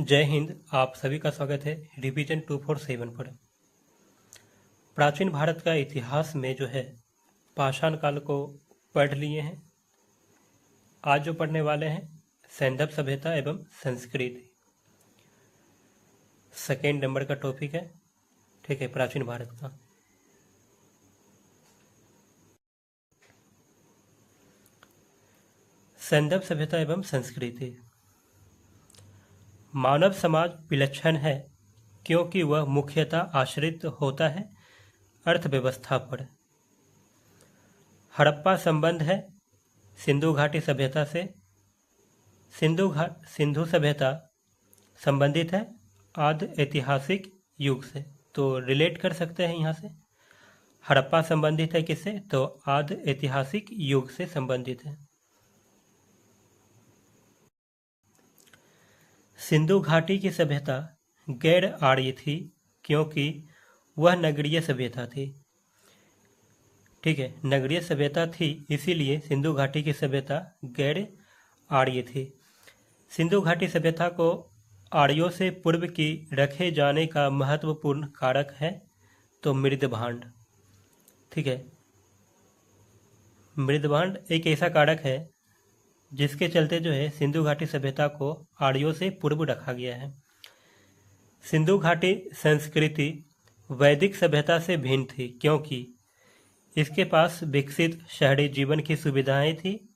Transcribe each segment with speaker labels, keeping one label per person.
Speaker 1: जय हिंद। आप सभी का स्वागत है रिवीजन 247 पर। प्राचीन भारत का इतिहास में जो है पाषाण काल को पढ़ लिए हैं। आज जो पढ़ने वाले हैं सैंधव सभ्यता एवं संस्कृति, सेकेंड नंबर का टॉपिक है। ठीक है, प्राचीन भारत का। सैंधव सभ्यता एवं संस्कृति। मानव समाज विलक्षण है क्योंकि वह मुख्यतः आश्रित होता है अर्थव्यवस्था पर। हड़प्पा संबंध है सिंधु घाटी सभ्यता से। सिंधु सभ्यता संबंधित है आदि ऐतिहासिक युग से, तो रिलेट कर सकते हैं यहाँ से। हड़प्पा संबंधित है किससे? तो आदि ऐतिहासिक युग से संबंधित है। सिंधु घाटी की सभ्यता गैर आर्य थी क्योंकि वह नगरीय सभ्यता थी। ठीक है, नगरीय सभ्यता थी, इसीलिए सिंधु घाटी की सभ्यता गैर आर्य थी। सिंधु घाटी सभ्यता को आर्यों से पूर्व की रखे जाने का महत्वपूर्ण कारक है तो मृदभांड। ठीक है, मृदभांड एक ऐसा कारक है जिसके चलते जो है सिंधु घाटी सभ्यता को आर्यों से पूर्व रखा गया है। सिंधु घाटी संस्कृति वैदिक सभ्यता से भिन्न थी क्योंकि इसके पास विकसित शहरी जीवन की सुविधाएं थी,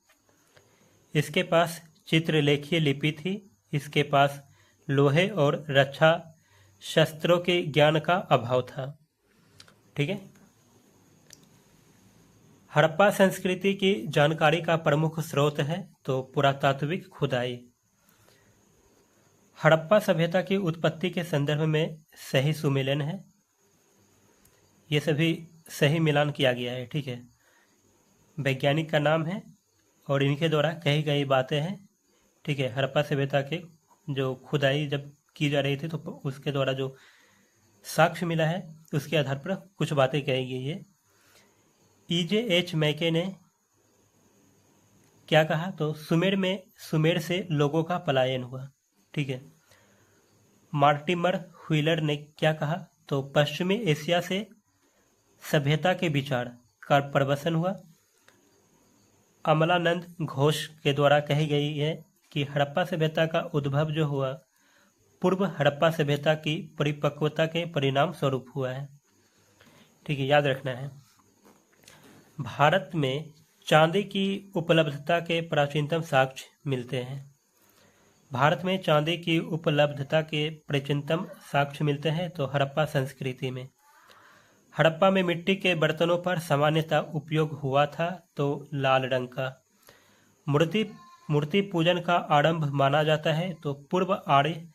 Speaker 1: इसके पास चित्रलेखीय लिपि थी, इसके पास लोहे और रक्षा शस्त्रों के ज्ञान का अभाव था। ठीक है, हड़प्पा संस्कृति की जानकारी का प्रमुख स्रोत है तो पुरातात्विक खुदाई। हड़प्पा सभ्यता की उत्पत्ति के संदर्भ में सही सुमेलन है, ये सभी सही मिलान किया गया है। ठीक है, वैज्ञानिक का नाम है और इनके द्वारा कही गई बातें हैं। ठीक है, हड़प्पा सभ्यता के जो खुदाई जब की जा रही थी तो उसके द्वारा जो साक्ष्य मिला है उसके आधार पर कुछ बातें कही गई है। EJ मैके ने क्या कहा? तो सुमेर से लोगों का पलायन हुआ। ठीक है, मार्टिमर व्हीलर ने क्या कहा? तो पश्चिमी एशिया से सभ्यता के विचार का प्रवसन हुआ। अमलानंद घोष के द्वारा कही गई है कि हड़प्पा सभ्यता का उद्भव जो हुआ पूर्व हड़प्पा सभ्यता की परिपक्वता के परिणाम स्वरूप हुआ है। ठीक है, याद रखना है। भारत में चांदी की उपलब्धता के प्राचीनतम साक्ष्य मिलते हैं। भारत में चांदी की उपलब्धता के प्राचीनतम साक्ष्य मिलते हैं तो हड़प्पा संस्कृति में। हड़प्पा में मिट्टी के बर्तनों पर सामान्यतः उपयोग हुआ था तो लाल रंग का। मूर्ति पूजन का आरंभ माना जाता है तो पूर्व आर्य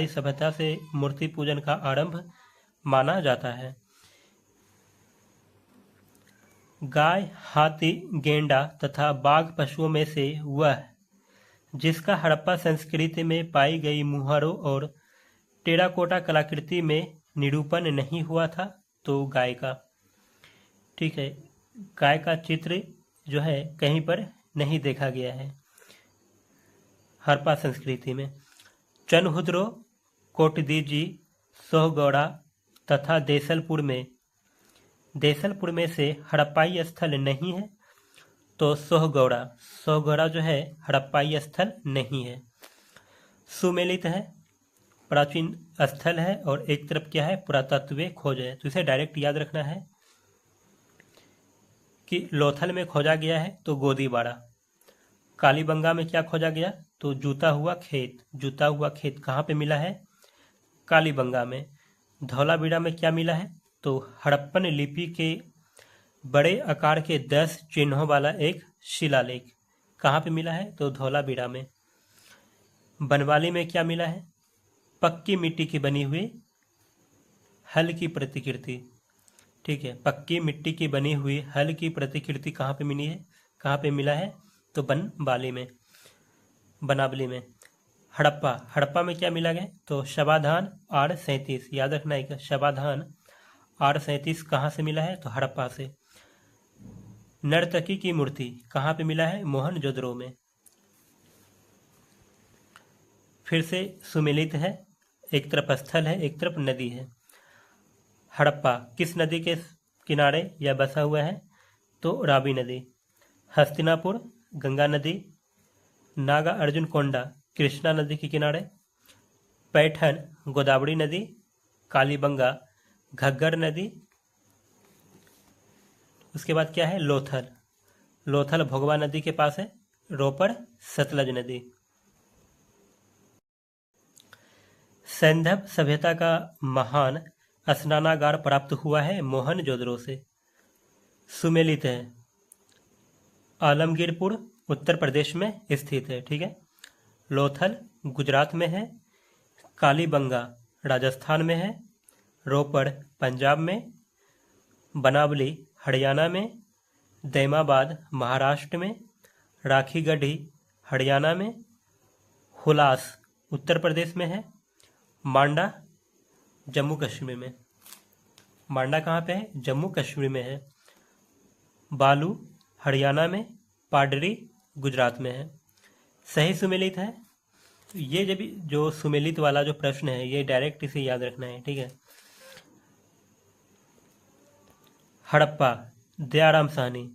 Speaker 1: सभ्यता से मूर्ति पूजन का आरंभ माना जाता है। गाय, हाथी, गेंडा तथा बाघ पशुओं में से वह जिसका हड़प्पा संस्कृति में पाई गई मुहारों और टेराकोटा कलाकृति में निरूपण नहीं हुआ था तो गाय का। ठीक है, गाय का चित्र जो है कहीं पर नहीं देखा गया है हड़प्पा संस्कृति में। चनहुद्रो, कोटदीजी, सोहगौड़ा तथा देसलपुर में से हड़प्पाई स्थल नहीं है तो सोहगौड़ा जो है हड़प्पाई स्थल नहीं है। सुमेलित है, प्राचीन स्थल है और एक तरफ क्या है? पुरातत्वीय खोज है। तो इसे डायरेक्ट याद रखना है कि लोथल में खोजा गया है तो गोदीबाड़ा। कालीबंगा में क्या खोजा गया? तो जूता हुआ खेत कहाँ पे मिला है? कालीबंगा में। धौलावीरा में क्या मिला है? तो हड़प्पन लिपि के बड़े आकार के 10 चिन्हों वाला एक शिलालेख कहाँ पे मिला है? तो धौलावीरा में। बनवाली में क्या मिला है? पक्की मिट्टी की बनी हुई हल की प्रतिकृति। ठीक है, पक्की मिट्टी की बनी हुई हल की प्रतिकृति कहाँ पे मिला है? तो बनावली में। हड़प्पा में क्या मिला गया? तो शवाधान R37, याद रखना है। शवाधान R37 कहाँ से मिला है? तो हड़प्पा से। नर्तकी की मूर्ति कहाँ पे मिला है? मोहनजोदड़ो में। फिर से सुमेलित है, एक तरफ स्थल है, एक तरफ नदी है। हड़प्पा किस नदी के किनारे या बसा हुआ है? तो रावी नदी। हस्तिनापुर गंगा नदी। नागा अर्जुन कोंडा कृष्णा नदी के किनारे। पैठन गोदावरी नदी। कालीबंगा घग्गर नदी। उसके बाद क्या है? लोथल। लोथल भोगवा नदी के पास है। रोपड़ सतलज नदी। सैंधव सभ्यता का महान स्नानागार प्राप्त हुआ है मोहनजोदड़ो से। सुमेलित है, आलमगीरपुर उत्तर प्रदेश में स्थित है। ठीक है। लोथल गुजरात में है। कालीबंगा राजस्थान में है। रोपड़ पंजाब में। बनावली हरियाणा में। दैमाबाद महाराष्ट्र में। राखीगढ़ी हरियाणा में। हुलास उत्तर प्रदेश में है। मांडा जम्मू कश्मीर में। मांडा कहाँ पे है? जम्मू कश्मीर में है। बालू हरियाणा में। पाडरी गुजरात में है। सही सुमेलित है। ये जब जो सुमेलित वाला जो प्रश्न है ये डायरेक्ट इसे याद रखना है। ठीक है। हड़प्पा दयाराम साहनी,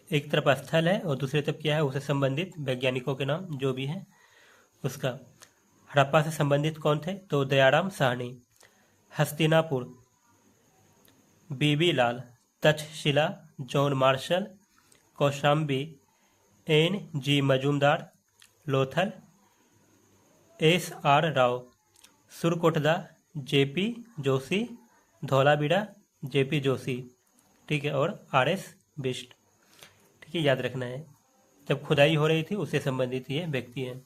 Speaker 1: एक तरफ स्थल है और दूसरी तरफ क्या है? उससे संबंधित वैज्ञानिकों के नाम जो भी है उसका। हड़प्पा से संबंधित कौन थे? तो Dayaram Sahni. Hastinapur B B Lal, Taxila John Marshall, Kaushambi N.G. Majumdar, Lothal S.R. Rao, Surkotada J.P. Joshi, Dholavira J.P. Joshi. ठीक है। और R.S. बिष्ट। ठीक है, याद रखना है। जब खुदाई हो रही थी उससे संबंधित ये व्यक्ति हैं।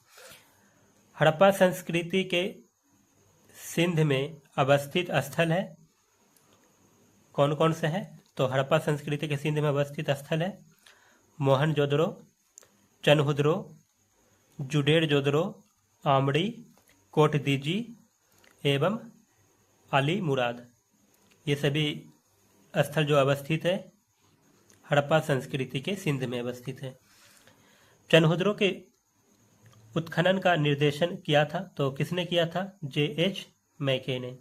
Speaker 1: हड़प्पा संस्कृति के सिंध में अवस्थित स्थल है कौन कौन से है? तो हड़प्पा संस्कृति के सिंध में अवस्थित स्थल है मोहनजोदड़ो, चनहुदरो, जुडेरजोदड़ो, आमड़ी, कोटदीजी एवं अली मुराद। ये सभी स्थल जो अवस्थित है हड़प्पा संस्कृति के सिंध में अवस्थित है। चनहुदरो के उत्खनन का निर्देशन किया था तो किसने किया था? J.H. मैके ने।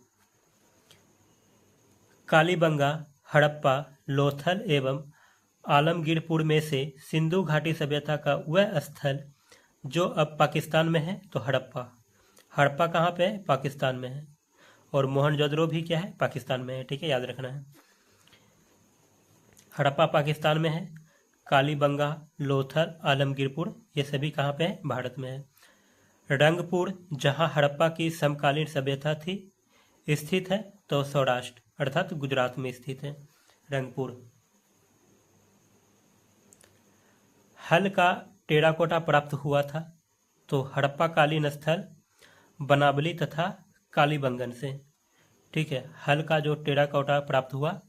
Speaker 1: कालीबंगा, हड़प्पा, लोथल एवं आलमगीरपुर में से सिंधु घाटी सभ्यता का वह स्थल जो अब पाकिस्तान में है तो हड़प्पा। हड़प्पा कहाँ पे है? पाकिस्तान में है। और मोहनजोदड़ो भी क्या है? पाकिस्तान में है। ठीक है, याद रखना है। हड़प्पा पाकिस्तान में है। कालीबंगा, लोथल, आलमगीरपुर ये सभी कहाँ पे है? भारत में है। रंगपुर जहाँ हड़प्पा की समकालीन सभ्यता थी स्थित है तो सौराष्ट्र अर्थात गुजरात में स्थित है रंगपुर। हल का टेराकोटा प्राप्त हुआ था तो हड़प्पा कालीन स्थल बनावली तथा कालीबंगन से। ठीक है। हल का जो टेराकोटा प्राप्त हुआ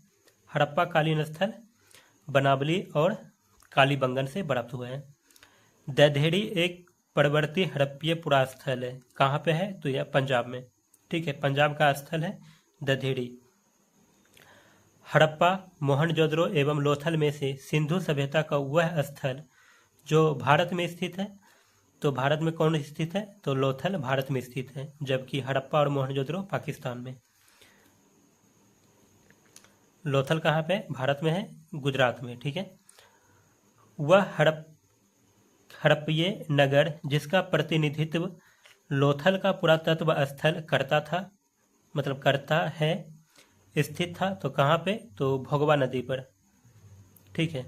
Speaker 1: हड़प्पा कालीन स्थल बनावली और कालीबंगन से प्राप्त हुआ है। दधेड़ी एक परवर्ती हड़प्पीय पुरास्थल है। कहाँ पे है? तो यह पंजाब में। ठीक है, पंजाब का स्थल है दधेड़ी। हड़प्पा, मोहनजोदड़ो एवं लोथल में से सिंधु सभ्यता का वह स्थल जो भारत में स्थित है तो भारत में कौन स्थित है? तो लोथल भारत में स्थित है, जबकि हड़प्पा और मोहनजोदड़ो पाकिस्तान में। लोथल कहाँ पे? भारत में है, गुजरात में। ठीक है। वह हड़प्पीय नगर जिसका प्रतिनिधित्व लोथल का पुरातत्व स्थल करता था मतलब करता है स्थित था तो कहाँ पे? तो भोगवा नदी पर। ठीक है।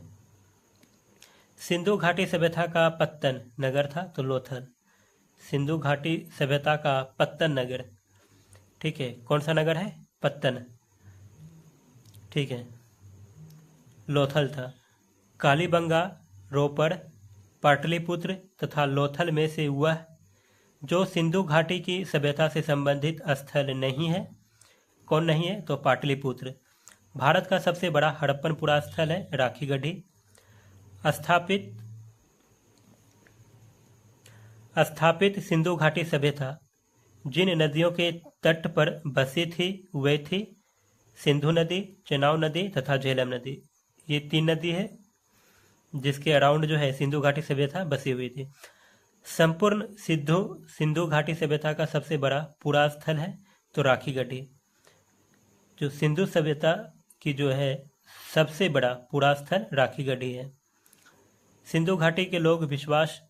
Speaker 1: सिंधु घाटी सभ्यता का पत्तन नगर था तो लोथल। सिंधु घाटी सभ्यता का पत्तन नगर। ठीक है, कौन सा नगर है? पत्तन। ठीक है, लोथल था। कालीबंगा, रोपड़, पाटलिपुत्र तथा लोथल में से वह जो सिंधु घाटी की सभ्यता से संबंधित स्थल नहीं है कौन नहीं है? तो पाटलिपुत्र। भारत का सबसे बड़ा हड़प्पन पुरास्थल है राखीगढ़ी। स्थापित सिंधु घाटी सभ्यता जिन नदियों के तट पर बसी थी वे थी सिंधु नदी, चेनाब नदी तथा झेलम नदी। ये 3 नदी है जिसके अराउंड जो है सिंधु घाटी सभ्यता बसी हुई थी। संपूर्ण सिंधु घाटी सभ्यता का सबसे बड़ा पुरा स्थल है तो राखी गढ़ी। जो सिंधु सभ्यता की जो है सबसे बड़ा पुरा स्थल राखी गढ़ी है। सिंधु घाटी के लोग विश्वास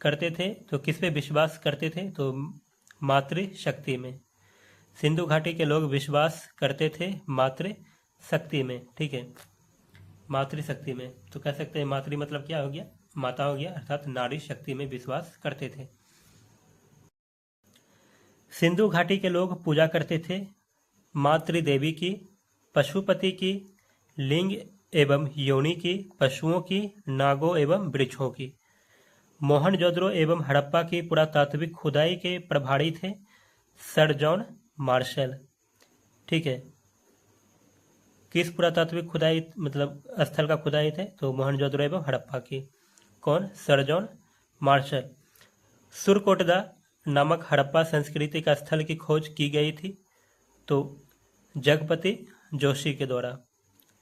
Speaker 1: करते थे, तो किस पे विश्वास करते थे? तो मातृशक्ति में। सिंधु घाटी के लोग विश्वास करते थे मातृशक्ति में, ठीक है, मातृशक्ति में। तो कह सकते हैं मातृ मतलब क्या हो गया? माता हो गया, अर्थात नारी शक्ति में विश्वास करते थे। सिंधु घाटी के लोग पूजा करते थे मातृ देवी की, पशुपति की, लिंग एवं योनि की, पशुओं की, नागों एवं वृक्षों की। मोहनजोदड़ो एवं हड़प्पा की पुरातात्विक खुदाई के प्रभारी थे सर जॉन मार्शल, ठीक है। किस पुरातात्विक खुदाई मतलब स्थल का खुदाई थे? तो मोहनजोदड़ो एवं हड़प्पा की। कौन? Sir John Marshall. सुरकोटदा नामक हड़प्पा संस्कृति का स्थल की खोज की गई थी तो जगपति जोशी के द्वारा,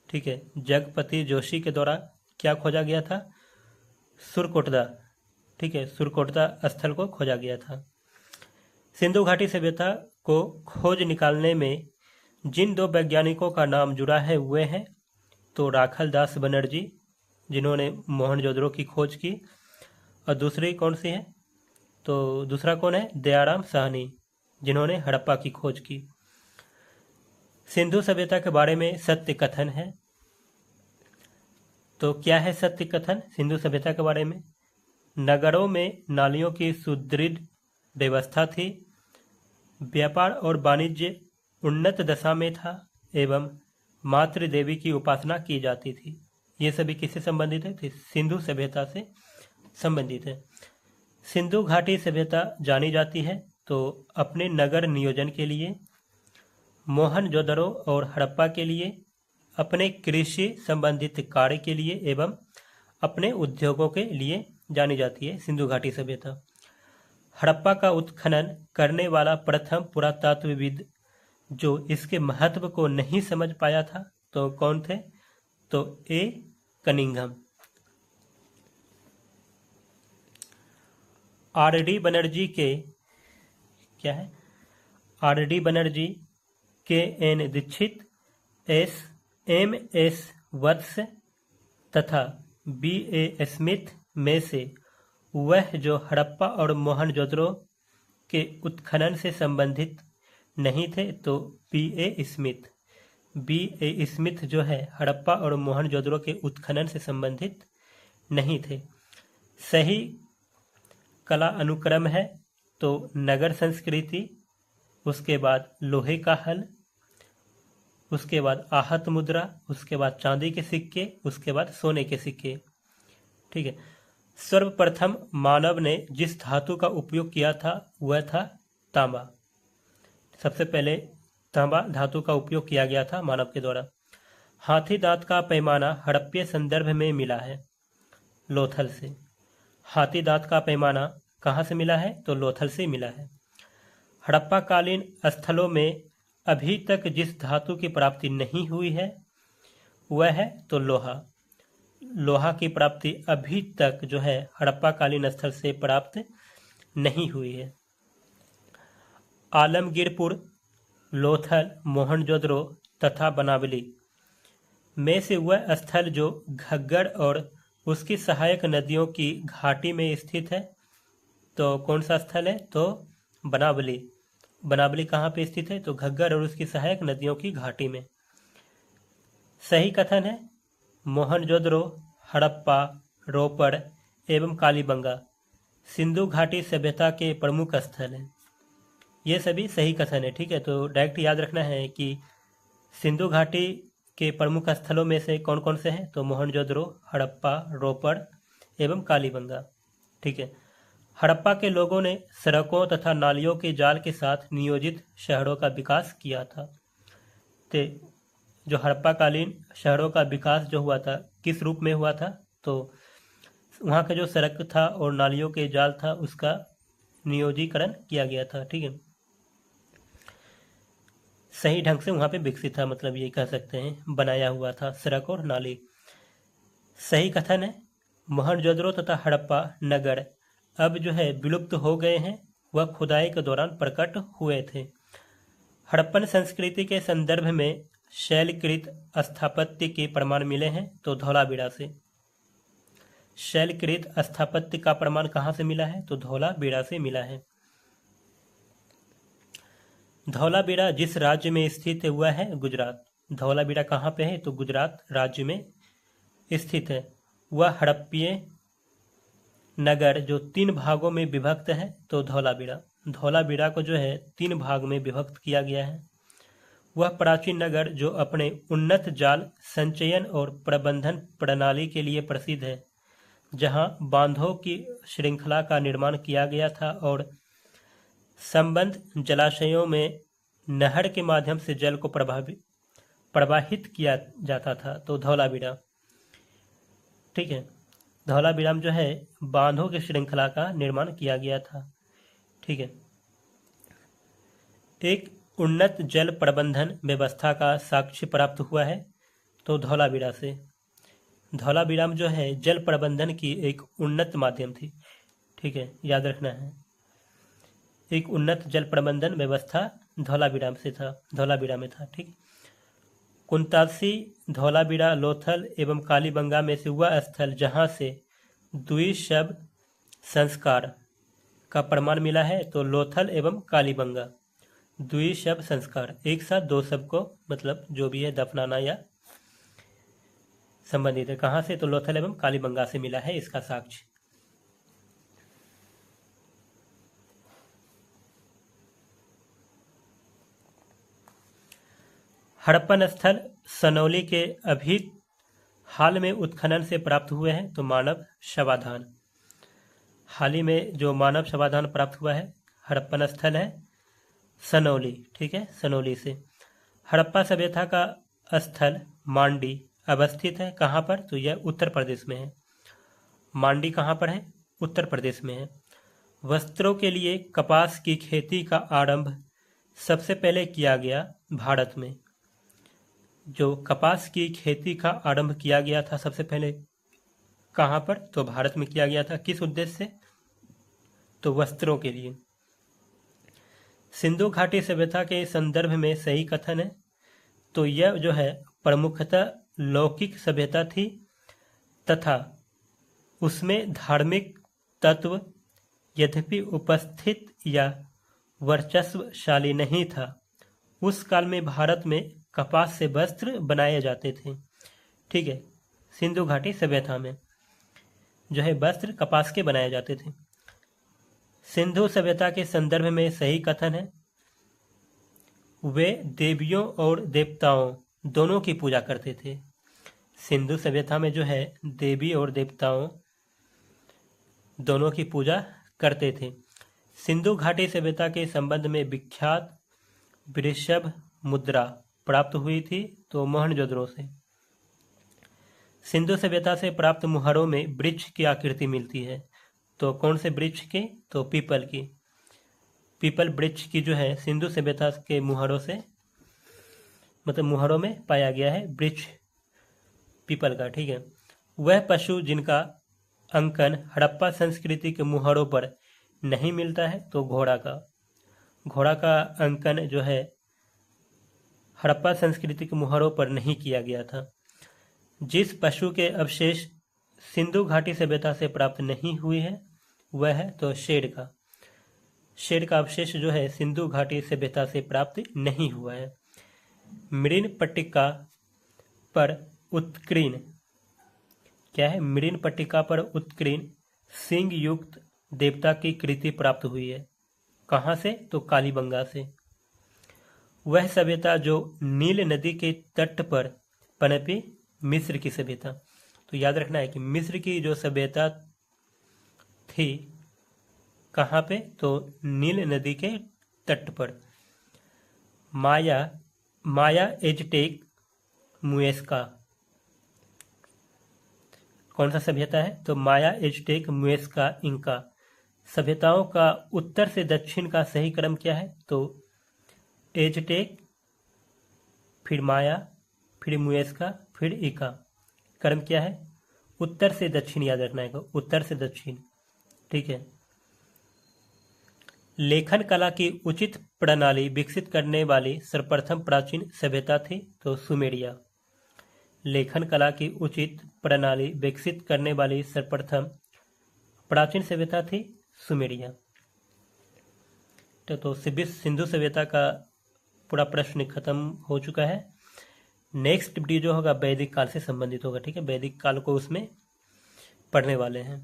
Speaker 1: ठीक है, जगपति जोशी के द्वारा क्या खोजा गया था? सुरकोटदा, ठीक है, सुरकोटदा स्थल को खोजा गया था। सिंधु घाटी सभ्यता को खोज निकालने में जिन दो वैज्ञानिकों का नाम जुड़ा है वे हैं तो राखल दास बनर्जी, जिन्होंने मोहनजोदड़ो की खोज की, और दूसरी कौन सी है? तो दूसरा कौन है? दयाराम साहनी, जिन्होंने हड़प्पा की खोज की। सिंधु सभ्यता के बारे में सत्य कथन है। तो क्या है सत्य कथन सिंधु सभ्यता के बारे में? नगरों में नालियों की सुदृढ़ व्यवस्था थी, व्यापार और वाणिज्य उन्नत दशा में था एवं मातृ देवी की उपासना की जाती थी। ये सभी किससे संबंधित है? सिंधु सभ्यता से संबंधित है। सिंधु घाटी सभ्यता जानी जाती है तो अपने नगर नियोजन के लिए, मोहनजोदड़ो और हड़प्पा के लिए, अपने कृषि संबंधित कार्य के लिए एवं अपने उद्योगों के लिए जानी जाती है सिंधु घाटी सभ्यता। हड़प्पा का उत्खनन करने वाला प्रथम पुरातत्वविद जो इसके महत्व को नहीं समझ पाया था तो कौन थे? तो ए कनिंघम। आर.डी. बनर्जी के क्या है? R D. Banerjee, K N. Dikshit, M S. Vats तथा बी.ए. स्मिथ में से वह जो हड़प्पा और मोहनजोदड़ो के उत्खनन से संबंधित नहीं थे तो बी.ए. स्मिथ। बी.ए. स्मिथ जो है हड़प्पा और मोहनजोदड़ो के उत्खनन से संबंधित नहीं थे। सही कला अनुक्रम है तो नगर संस्कृति, उसके बाद लोहे का हल, उसके बाद आहत मुद्रा, उसके बाद चांदी के सिक्के, उसके बाद सोने के सिक्के, ठीक है। सर्वप्रथम मानव ने जिस धातु का उपयोग किया था वह था तांबा। सबसे पहले तांबा धातु का उपयोग किया गया था मानव के द्वारा। हाथी दांत का पैमाना हड़प्पीय संदर्भ में मिला है लोथल से। हाथी दांत का पैमाना कहाँ से मिला है? तो लोथल से मिला है। हड़प्पा कालीन स्थलों में अभी तक जिस धातु की प्राप्ति नहीं हुई है वह है तो लोहा। लोहा की प्राप्ति अभी तक जो है हड़प्पा कालीन स्थल से प्राप्त नहीं हुई है। आलमगीरपुर, लोथल, मोहनजोदड़ो तथा बनावली में से वह स्थल जो घग्गर और उसकी सहायक नदियों की घाटी में स्थित है तो कौन सा स्थल है? तो बनावली। बनावली कहाँ पे स्थित है? तो घग्गर और उसकी सहायक नदियों की घाटी में। सही कथन है मोहनजोदड़ो, हड़प्पा, रोपड़ एवं कालीबंगा सिंधु घाटी सभ्यता के प्रमुख स्थल हैं। ये सभी सही कथन है, ठीक है। तो डायरेक्ट याद रखना है कि सिंधु घाटी के प्रमुख स्थलों में से कौन कौन से हैं? तो मोहनजोदड़ो, हड़प्पा, रोपड़ एवं कालीबंगा, ठीक है। हड़प्पा के लोगों ने सड़कों तथा नालियों के जाल के साथ नियोजित शहरों का विकास किया था। तो जो हड़प्पा कालीन शहरों का विकास जो हुआ था किस रूप में हुआ था? तो वहाँ का जो सड़क था और नालियों के जाल था उसका नियोजीकरण किया गया था, ठीक है। सही ढंग से वहाँ पे विकसित था, मतलब ये कह सकते हैं बनाया हुआ था सड़क और नाली। सही कथन है मोहनजोदड़ो तथा हड़प्पा नगर अब जो है विलुप्त हो गए हैं, वह खुदाई के दौरान प्रकट हुए थे। हड़प्पन संस्कृति के संदर्भ में शैलकृत स्थापत्य के प्रमाण मिले हैं, तो धौलावीरा से। शैलकृत स्थापत्य का प्रमाण कहाँ से मिला है, तो धौलावीरा से मिला है। धौलावीरा जिस राज्य में स्थित है वह है गुजरात। धौलावीरा कहाँ पे है, तो गुजरात राज्य में स्थित है। वह हड़प्पीय नगर जो 3 भागों में विभक्त है, तो धौलावीरा को जो है 3 भाग में विभक्त किया गया है। वह प्राचीन नगर जो अपने उन्नत जाल संचयन और प्रबंधन प्रणाली के लिए प्रसिद्ध है, जहां बांधों की श्रृंखला का निर्माण किया गया था और संबद्ध जलाशयों में नहर के माध्यम से जल को प्रवाहित किया जाता था, तो धौलावीरा। ठीक है, धौलावीरा में जो है बांधों की श्रृंखला का निर्माण किया गया था। ठीक है, एक उन्नत जल प्रबंधन व्यवस्था का साक्ष्य प्राप्त हुआ है, तो धौलावीरा से। धौलावीरा में जो है जल प्रबंधन की एक उन्नत माध्यम थी। ठीक है, याद रखना है, एक उन्नत जल प्रबंधन व्यवस्था धौलावीरा में था। ठीक, कुंतासी, धौलावीरा, लोथल एवं कालीबंगा में से वह स्थल जहाँ से द्विशब संस्कार का प्रमाण मिला है, तो लोथल एवं कालीबंगा। द्विशब संस्कार, एक साथ 2 शब को मतलब जो भी है दफनाना या संबंधित है। कहाँ से, तो लोथल एवं कालीबंगा से मिला है इसका साक्ष्य। हड़प्पन स्थल सनौली के अभी हाल में उत्खनन से प्राप्त हुए हैं, तो मानव शवाधान। हाल ही में जो मानव शवाधान प्राप्त हुआ है हड़प्पन स्थल है सनौली। ठीक है, सनौली से। हड़प्पा सभ्यता का स्थल मांडी अवस्थित है। कहाँ पर, तो यह उत्तर प्रदेश में है। मांडी कहाँ पर है, उत्तर प्रदेश में है। वस्त्रों के लिए कपास की खेती का आरंभ सबसे पहले किया गया भारत में। जो कपास की खेती का आरंभ किया गया था सबसे पहले कहाँ पर, तो भारत में किया गया था। किस उद्देश्य से, तो वस्त्रों के लिए। सिंधु घाटी सभ्यता के संदर्भ में सही कथन है, तो यह जो है प्रमुखतः लौकिक सभ्यता थी तथा उसमें धार्मिक तत्व यद्यपि उपस्थित या वर्चस्वशाली नहीं था। उस काल में भारत में कपास से वस्त्र बनाए जाते थे। ठीक है, सिंधु घाटी सभ्यता में जो है वस्त्र कपास के बनाए जाते थे। सिंधु सभ्यता के संदर्भ में सही कथन है, वे देवियों और देवताओं दोनों की पूजा करते थे। सिंधु सभ्यता में जो है देवी और देवताओं दोनों की पूजा करते थे। सिंधु घाटी सभ्यता के संबंध में विख्यात वृषभ मुद्रा प्राप्त हुई थी, तो मोहनजोदड़ो से। सिंधु सभ्यता से प्राप्त मुहरों में वृक्ष की आकृति मिलती है, तो कौन से वृक्ष की, तो पीपल की। पीपल वृक्ष की जो है सिंधु सभ्यता के मुहरों से मतलब मुहरों में पाया गया है वृक्ष पीपल का। ठीक है, वह पशु जिनका अंकन हड़प्पा संस्कृति के मुहरों पर नहीं मिलता है, तो घोड़ा का अंकन जो है हड़प्पा संस्कृति के मुहरों पर नहीं किया गया था। जिस पशु के अवशेष सिंधु घाटी सभ्यता से प्राप्त नहीं हुई है वह है तो शेर का अवशेष जो है सिंधु घाटी सभ्यता से प्राप्त नहीं हुआ है। मृण पट्टिका पर उत्कीर्ण क्या है, मृण पट्टिका पर उत्कीर्ण सिंह युक्त देवता की कृति प्राप्त हुई है। कहाँ से, तो कालीबंगा से। वह सभ्यता जो नील नदी के तट पर पनपी मिस्र की सभ्यता। तो याद रखना है कि मिस्र की जो सभ्यता थी कहाँ पे, तो नील नदी के तट पर। माया एजटेक मुएस्का कौन सा सभ्यता है, तो माया एजटेक मुएस्का इंका सभ्यताओं का उत्तर से दक्षिण का सही क्रम क्या है, तो एजटेक फिर माया फिर मुएस्का फिर इंका। क्रम क्या है, उत्तर से दक्षिण याद रखना है, उत्तर से दक्षिण। ठीक है, लेखन कला की उचित प्रणाली विकसित करने वाली सर्वप्रथम प्राचीन सभ्यता थी, तो सुमेरिया। लेखन कला की उचित प्रणाली विकसित करने वाली सर्वप्रथम प्राचीन सभ्यता थी सुमेरिया। तो सिंधु सभ्यता का पूरा प्रश्न खत्म हो चुका है। नेक्स्ट वीडियो जो होगा वैदिक काल से संबंधित होगा, ठीक है। वैदिक काल को उसमें पढ़ने वाले हैं।